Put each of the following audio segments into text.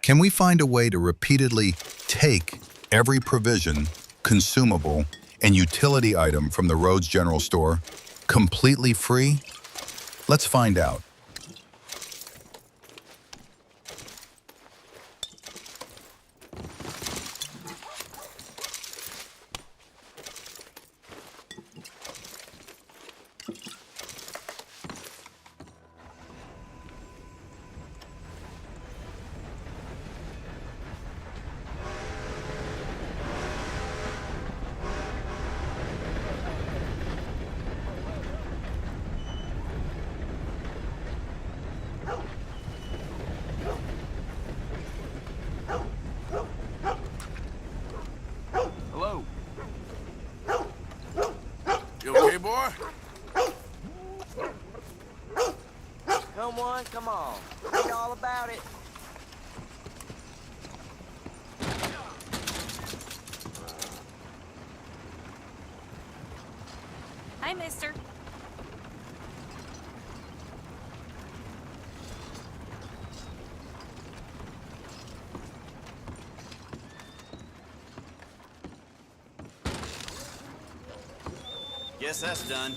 Can we find a way to repeatedly take every provision, consumable, and utility item from the Rhodes General Store completely free? Let's find out. Hello. You okay, boy? Come on, come on. Read all about it. Hi, mister. Guess that's done.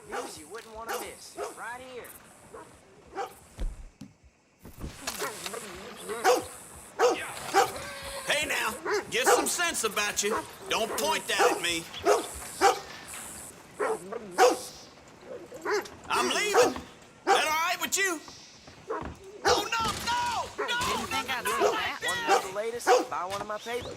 News you wouldn't want to miss. Right here. Hey now, get some sense about you. Don't point that at me. I'm leaving. That all right with you? Oh, no! Didn't think I'd see that. Want to know the latest? Buy one of my papers.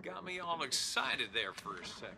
Got me all excited there for a second.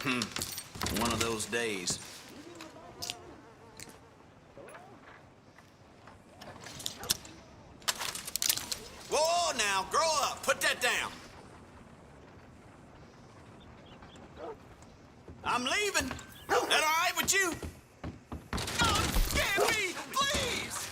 One of those days. Whoa, now, grow up. Put that down. I'm leaving. That all right with you? No, can't be, please.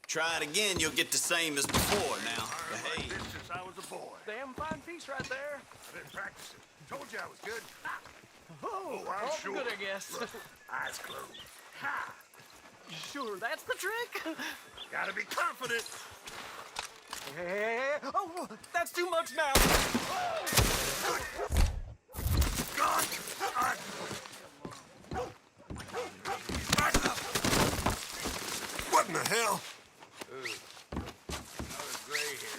Try it again, you'll get the same as before now. Behave. This since I was a boy. Damn fine piece right there. I've been practicing. Told you I was good. Oh, I'm all sure. good, I guess. Look, eyes closed. Ha! Sure, that's the trick. Gotta be confident. Hey, oh, that's too much now. God! What in the hell?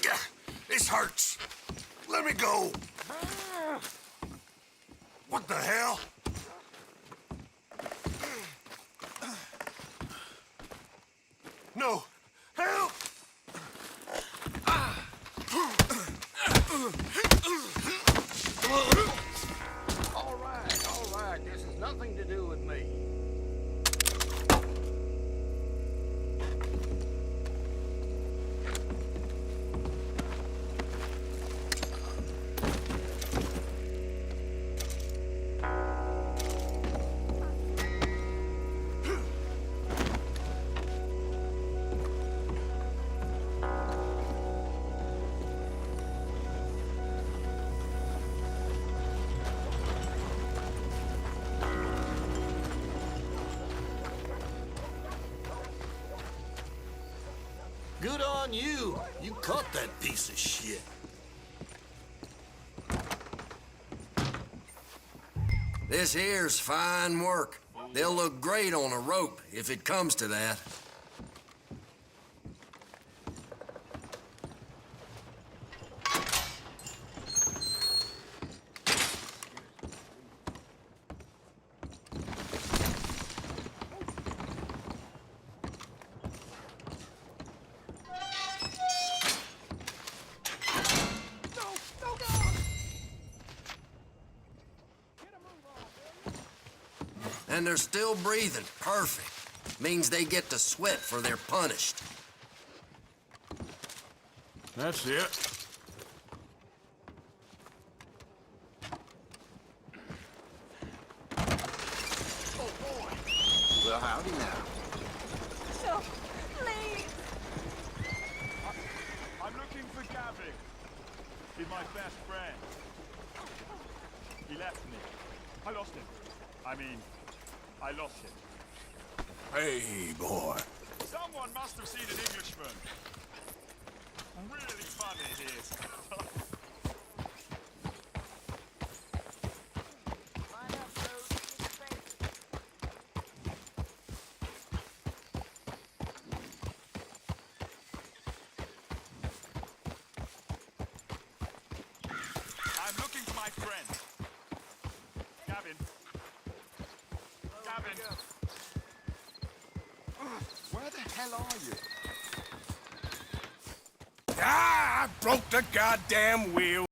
Yeah, this hurts. Let me go. What the hell? No. Help! All right. This has nothing to do with me. Good on you. You caught that piece of shit. This here's fine work. They'll look great on a rope, if it comes to that. And they're still breathing. Perfect. Means they get to sweat for they're punished. That's it. Well, howdy now. So, please. I'm looking for Gavin. He's my best friend. He left me. I lost him. I lost him. Hey, boy. Someone must have seen an Englishman. Really funny he is. Line up, Rhodes. Get your face. I'm looking for my friend. Gavin. Gavin. Where the hell are you? Ah, I broke the goddamn wheel.